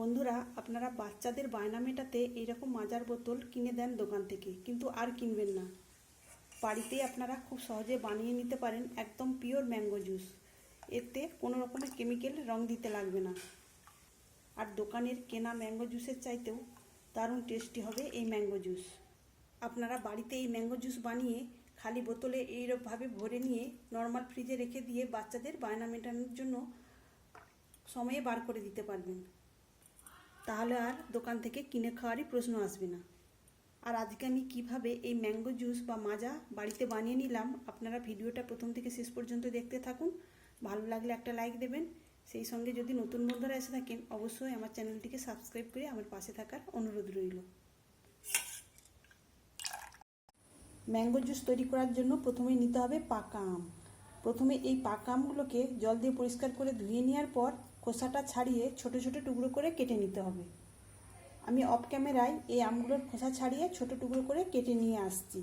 বন্ধুরা, আপনারা বাচ্চাদের বায়না মেটাতে এইরকম মাজার বোতল কিনে দেন দোকান থেকে, কিন্তু আর কিনবেন না। বাড়িতেই আপনারা খুব সহজে বানিয়ে নিতে পারেন একদম পিওর ম্যাঙ্গো জুস। এতে কোনো রকমের কেমিক্যাল রং দিতে লাগবে না। আর দোকানের কেনা ম্যাঙ্গো জুসের চাইতেও দারুণ টেস্টি হবে এই ম্যাঙ্গো জুস। আপনারা বাড়িতে এই ম্যাঙ্গো জুস বানিয়ে খালি বোতলে এইরকমভাবে ভরে নিয়ে নর্মাল ফ্রিজে রেখে দিয়ে বাচ্চাদের বায়না মেটানোর জন্য সময়ে বার করে দিতে পারবেন। তাহলে আর দোকান থেকে কিনে খাওয়ারই প্রশ্ন আসবে না। আর আজকে আমি কিভাবে এই ম্যাঙ্গো জুস বা মাজা বাড়িতে বানিয়ে নিলাম, আপনারা ভিডিওটা প্রথম থেকে শেষ পর্যন্ত দেখতে থাকুন। ভালো লাগলে একটা লাইক দেবেন। সেই সঙ্গে যদি নতুন বন্ধুরা এসে থাকেন, অবশ্যই আমার চ্যানেলটিকে সাবস্ক্রাইব করে আমার পাশে থাকার অনুরোধ রইল। ম্যাঙ্গো জুস তৈরি করার জন্য প্রথমেই নিতে হবে পাকা আম। প্রথমে এই পাকা আমগুলোকে জল দিয়ে পরিষ্কার করে ধুয়ে নেওয়ার পর খোসাটা ছাড়িয়ে ছোট ছোট টুকরো করে কেটে নিতে হবে। আমি অফ ক্যামেরায় এই আমগুলোর খোসা ছাড়িয়ে ছোট টুকরো করে কেটে নিয়ে আসছি।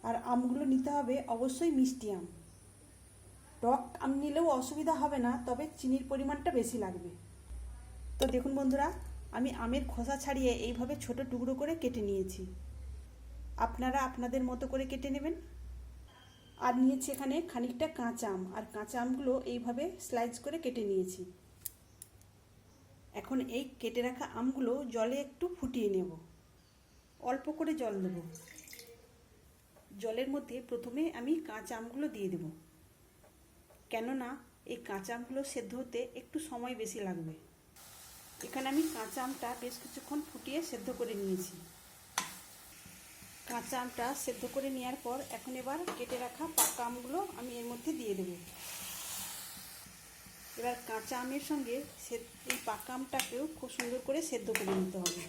আর আমগুলো নিতে হবে অবশ্যই মিষ্টি আম। টক আম নিলেও অসুবিধা হবে না, তবে চিনির পরিমাণটা বেশি লাগবে। তো দেখুন বন্ধুরা, আমি আমের খোসা ছাড়িয়ে এইভাবে ছোট টুকরো করে কেটে নিয়েছি। আপনারা আপনাদের মতো করে কেটে নেবেন। আর নিয়েছি এখানে খানিকটা কাঁচা আম, আর কাঁচা আমগুলো এইভাবে স্লাইস করে কেটে নিয়েছি। এখন এই কেটে রাখা আমগুলো জলে একটু ফুটিয়ে নেব। অল্প করে জল দেব। জলের মধ্যে প্রথমে আমি কাঁচা আমগুলো দিয়ে দেব, কেননা এই কাঁচা আমগুলো সেদ্ধ হতে একটু সময় বেশি লাগবে। এখানে আমি কাঁচা আমটা বেশ কিছুক্ষণ ফুটিয়ে সেদ্ধ করে নিয়েছি। কাঁচা আমটা সেদ্ধ করে নেওয়ার পর এখন এবার কেটে রাখা পাকা আমগুলো আমি এর মধ্যে দিয়ে দেব। এবার কাঁচা আমের সঙ্গে এই পাকা আমটাকেও খুব সুন্দর করে সেদ্ধ করে নিতে হবে।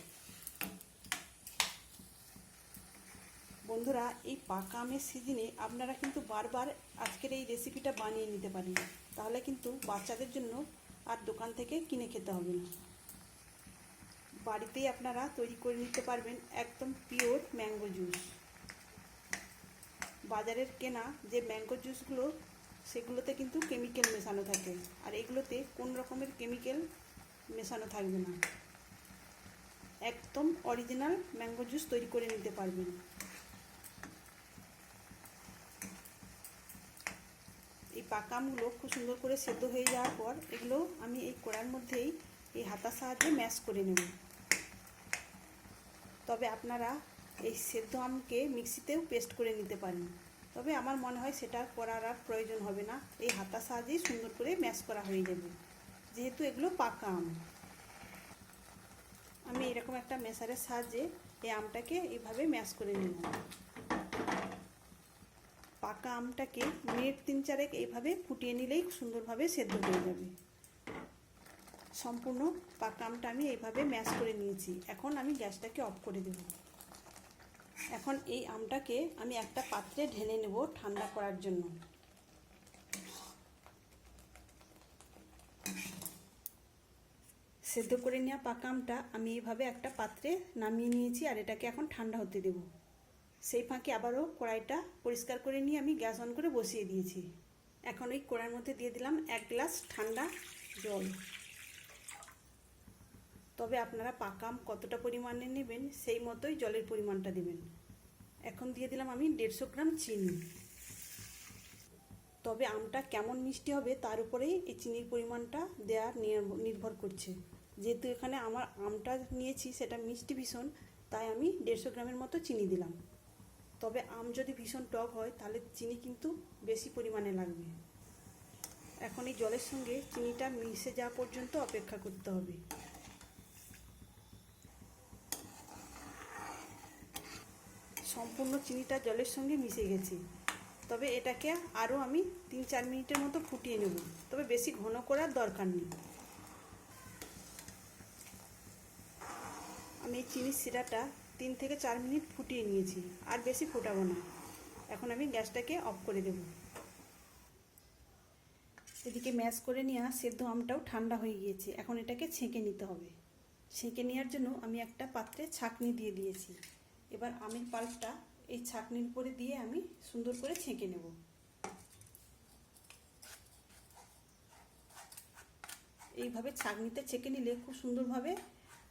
বন্ধুরা, এই পাকা আমের সিজনে আপনারা কিন্তু বারবার আজকের এই রেসিপিটা বানিয়ে নিতে পারেন। তাহলে কিন্তু বাচ্চাদের জন্য আর দোকান থেকে কিনে খেতে হবে না। বাড়িতেই আপনারা তৈরি করে নিতে পারবেন একদম পিওর ম্যাঙ্গো জুস। বাজারের কেনা যে ম্যাঙ্গো জুসগুলো, সেগুলোতে কিন্তু কেমিক্যাল মেশানো থাকে, আর এগুলোতে কোন রকমের কেমিক্যাল মেশানো থাকবে না। একদম অরিজিনাল ম্যাঙ্গো জুস তৈরি করে নিতে পারবেন। এই পাকা আমগুলো খুব সুন্দর করে সেদ্ধ হয়ে যাওয়ার পর এগুলো আমি এই কড়াইয়ের মধ্যেই এই হাতার সাহায্যে ম্যাশ করে নেব। তবে আপনারা এই সেদ্ধ আমকে মিক্সিতেও পেস্ট করে নিতে পারেন, তবে আমার মনে হয় সেটা করার আর প্রয়োজন হবে না। এই হাতার সাহায্যেই সুন্দর করে ম্যাশ করা হয়ে যাবে, যেহেতু এগুলো পাকা আম। আমি এরকম একটা মেশারের সাহায্যে এই আমটাকে এইভাবে ম্যাশ করে নেব। পাকা আমটাকে মিনিট 3-4 এইভাবে ফুটিয়ে নিলেই সুন্দরভাবে সেদ্ধ হয়ে যাবে। সম্পূর্ণ পাকা আমটা আমি এইভাবে ম্যাশ করে নিয়েছি। এখন আমি গ্যাসটাকে অফ করে দেব। এখন এই আমটাকে আমি একটা পাত্রে ঢেলে নেব ঠান্ডা করার জন্য। সেদ্ধ করে নেওয়া পাকা আমটা আমি এইভাবে একটা পাত্রে নামিয়ে নিয়েছি, আর এটাকে এখন ঠান্ডা হতে দেব। সেই ফাঁকে আবারও কড়াইটা পরিষ্কার করে নিয়ে আমি গ্যাস অন করে বসিয়ে দিয়েছি। এখন এই কড়াইয়ের মধ্যে দিয়ে দিলাম 1 গ্লাস ঠান্ডা জল। তবে আপনারা পাকা আম কতটা পরিমাণে নেবেন সেই মতোই জলের পরিমাণটা দেবেন। এখন দিয়ে দিলাম আমি 150 গ্রাম চিনি। তবে আমটা কেমন মিষ্টি হবে তার উপরেই এই চিনির পরিমাণটা দেওয়া নির্ভর করছে। যেহেতু এখানে আমার আমটা নিয়েছি সেটা মিষ্টি ভীষণ, তাই আমি 150 গ্রামের মতো চিনি দিলাম। তবে আম যদি ভীষণ টক হয় তাহলে চিনি কিন্তু বেশি পরিমাণে লাগবে। এখন এই জলের সঙ্গে চিনিটা মিশে যাওয়া পর্যন্ত অপেক্ষা করতে হবে। সম্পূর্ণ চিনিটা জলের সঙ্গে মিশে গেছে। তবে এটাকে আরও আমি 3-4 মিনিটের মতো ফুটিয়ে নেব, তবে বেশি ঘন করার দরকার নেই। আমি এই চিনির শিরাটা 3 থেকে 4 মিনিট ফুটিয়ে নিয়েছি, আর বেশি ফোটাবো না। এখন আমি গ্যাসটাকে অফ করে দেব। এদিকে ম্যাশ করে নেওয়া সেদ্ধ আমটাও ঠান্ডা হয়ে গিয়েছে। এখন এটাকে ছেঁকে নিতে হবে। ছেঁকে নেওয়ার জন্য আমি একটা পাত্রে ছাঁকনি দিয়ে দিয়েছি। এবার আমের পাল্পটা এই ছাঁকনির উপরে দিয়ে আমি সুন্দর করে ছেঁকে নেব। এইভাবে ছাঁকনিতে ছেঁকে নিলে খুব সুন্দরভাবে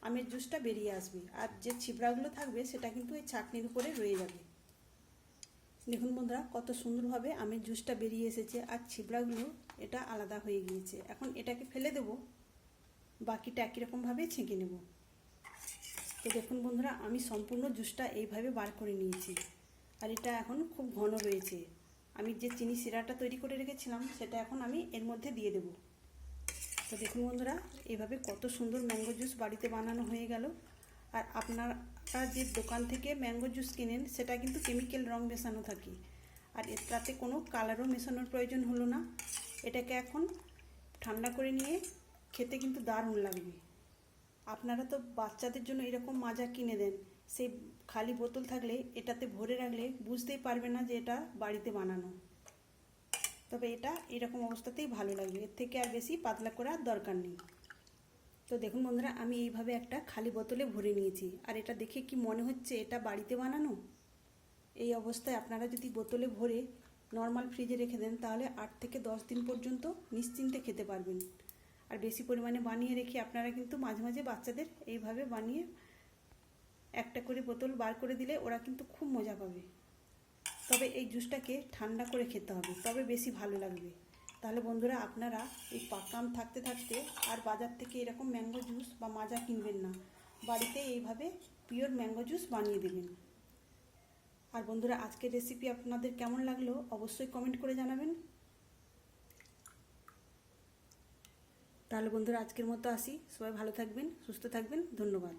আমের জুসটা বেরিয়ে আসবে, আর যে ছিবড়াগুলো থাকবে সেটা কিন্তু এই ছাঁকনির উপরে রয়ে যাবে। দেখুন বন্ধুরা কত সুন্দরভাবে আমের জুসটা বেরিয়ে এসেছে, আর ছিবড়াগুলো এটা আলাদা হয়ে গিয়েছে। এখন এটাকে ফেলে দেব, বাকিটা একই রকমভাবে ছেঁকে নেব। তো দেখুন বন্ধুরা আমি সম্পূর্ণ জুসটা এইভাবে বার করে নিয়েছি, আর এটা এখন খুব ঘন রয়েছে। আমি যে চিনি সিরাটা তৈরি করে রেখেছিলাম সেটা এখন আমি এর মধ্যে দিয়ে দেব। তো দেখুন বন্ধুরা এইভাবে কত সুন্দর ম্যাঙ্গো জুস বাড়িতে বানানো হয়ে গেল। আর আপনারা যে দোকান থেকে ম্যাঙ্গো জুস কিনেন সেটা কিন্তু কেমিক্যাল রং মেশানো থাকে, আর এটাতে কোনো কালারও মেশানোর প্রয়োজন হলো না। এটাকে এখন ঠান্ডা করে নিয়ে খেতে কিন্তু দারুণ লাগবে। আপনারা তো বাচ্চাদের জন্য এরকম মাজা কিনে দেন, সেই খালি বোতল থাকলে এটাতে ভরে রাখলে বুঝতেই পারবে না যে এটা বাড়িতে বানানো। তবে এটা এরকম অবস্থাতেই ভালো লাগবে, এর থেকে আর বেশি পাতলা করার দরকার নেই। তো দেখুন বন্ধুরা আমি এইভাবে একটা খালি বোতলে ভরে নিয়েছি, আর এটা দেখে কি মনে হচ্ছে এটা বাড়িতে বানানো। এই অবস্থায় আপনারা যদি বোতলে ভরে নর্মাল ফ্রিজে রেখে দেন তাহলে 8 থেকে 10 দিন পর্যন্ত নিশ্চিন্তে খেতে পারবেন। আর বেশি পরিমাণে বানিয়ে রেখে আপনারা কিন্তু মাঝে মাঝে বাচ্চাদের এইভাবে বানিয়ে একটা করে বোতল বার করে দিলে ওরা কিন্তু খুব মজা পাবে। তবে এই জুসটাকে ঠান্ডা করে খেতে হবে, তবে বেশি ভালো লাগবে। তাহলে বন্ধুরা আপনারা এই পাকা আম থাকতে থাকতে আর বাজার থেকে এরকম ম্যাঙ্গো জুস বা মাজা কিনবেন না, বাড়িতে এইভাবে পিওর ম্যাঙ্গো জুস বানিয়ে দেবেন। আর বন্ধুরা আজকের রেসিপি আপনাদের কেমন লাগলো অবশ্যই কমেন্ট করে জানাবেন। তাহলে বন্ধুরা আজকের মতো আসি, সবাই ভালো থাকবেন, সুস্থ থাকবেন, ধন্যবাদ।